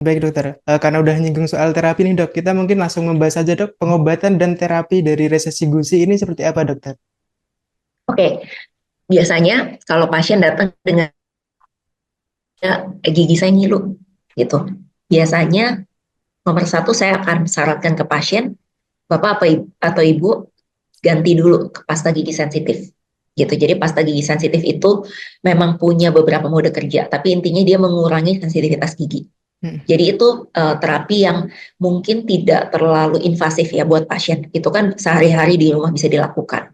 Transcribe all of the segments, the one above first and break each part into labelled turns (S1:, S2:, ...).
S1: Baik dokter, karena udah nyinggung soal terapi nih dok, kita mungkin langsung membahas aja dok, pengobatan dan terapi dari resesi gusi ini seperti apa dokter?
S2: Oke, biasanya kalau pasien datang dengan gigi saya ngilu gitu. Biasanya nomor satu saya akan sarankan ke pasien, Bapak atau Ibu ganti dulu ke pasta gigi sensitif. Gitu. Jadi pasta gigi sensitif itu memang punya beberapa mode kerja, tapi intinya dia mengurangi sensitivitas gigi.
S1: Hmm.
S2: Jadi itu terapi yang mungkin tidak terlalu invasif ya buat pasien. Itu kan sehari-hari di rumah bisa dilakukan.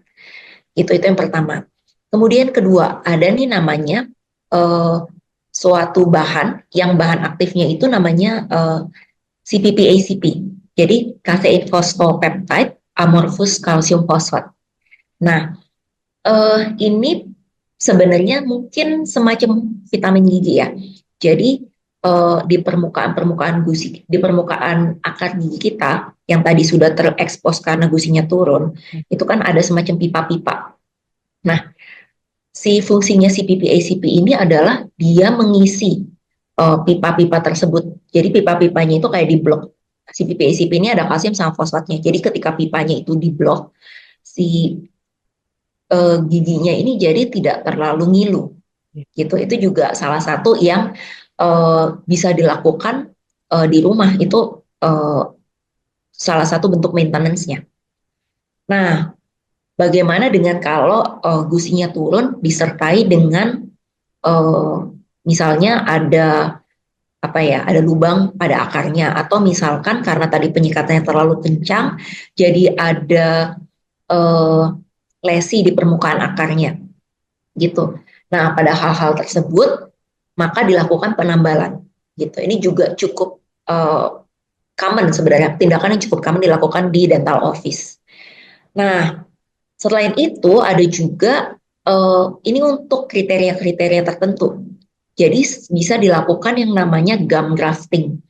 S2: Itu yang pertama. Kemudian kedua, ada nih namanya uh, suatu bahan yang bahan aktifnya itu namanya CPP-ACP. Jadi casein phosphopeptide amorphous calcium phosphate. Nah, ini sebenarnya mungkin semacam vitamin gigi ya. Jadi di permukaan-permukaan gusi, di permukaan akar gigi kita yang tadi sudah terekspos karena gusinya turun, itu kan ada semacam pipa-pipa. Nah, si fungsinya si PPACP ini adalah dia mengisi pipa-pipa tersebut. Jadi pipa-pipanya itu kayak di blok. Si PPACP ini ada kalsium sama fosfatnya. Jadi ketika pipanya itu di blok, si giginya ini jadi tidak terlalu ngilu. Gitu. Itu juga salah satu yang bisa dilakukan di rumah. Itu salah satu bentuk maintenance-nya. Nah, bagaimana dengan kalau gusinya turun disertai dengan uh, misalnya ada apa ya, ada lubang pada akarnya, atau misalkan karena tadi penyikatannya terlalu kencang, jadi ada uh, lesi di permukaan akarnya, gitu. Nah, pada hal-hal tersebut maka dilakukan penambalan, gitu. Ini juga cukup common sebenarnya, tindakan yang cukup common dilakukan di dental office. Nah, selain itu ada juga ini untuk kriteria-kriteria tertentu. Jadi bisa dilakukan yang namanya gum grafting.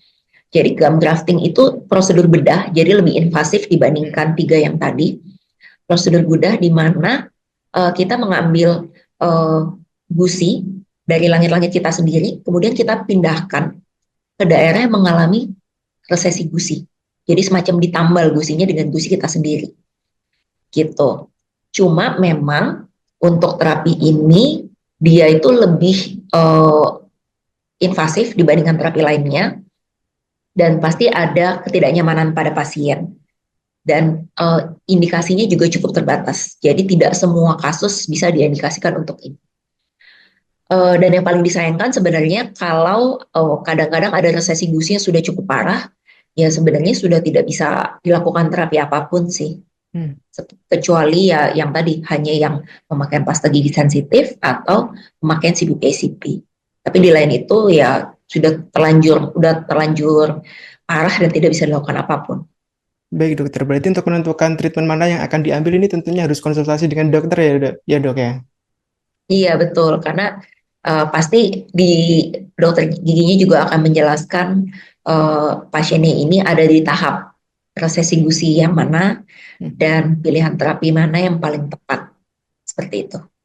S2: Jadi gum grafting itu prosedur bedah, jadi lebih invasif dibandingkan tiga yang tadi. Prosedur bedah di mana kita mengambil gusi dari langit-langit kita sendiri, kemudian kita pindahkan ke daerah yang mengalami resesi gusi. Jadi semacam ditambal gusinya dengan gusi kita sendiri gitu. Cuma memang untuk terapi ini dia itu lebih invasif dibandingkan terapi lainnya dan pasti ada ketidaknyamanan pada pasien dan indikasinya juga cukup terbatas. Jadi tidak semua kasus bisa diindikasikan untuk ini. Dan yang paling disayangkan sebenarnya kalau kadang-kadang ada resesi gusi yang sudah cukup parah, ya sebenarnya sudah tidak bisa dilakukan terapi apapun sih.
S1: Hmm.
S2: Kecuali ya yang tadi hanya yang memakai pasta gigi sensitif atau memakai CPP-ACP. Tapi di lain itu ya sudah terlanjur parah dan tidak bisa dilakukan apapun.
S1: Baik dokter, berarti untuk menentukan treatment mana yang akan diambil ini tentunya harus konsultasi dengan dokter ya dok ya. Dok, ya?
S2: Iya betul, karena pasti di dokter giginya juga akan menjelaskan pasiennya ini ada di tahap resesi gusi yang mana
S1: Hmm.
S2: dan pilihan terapi mana yang paling tepat seperti itu.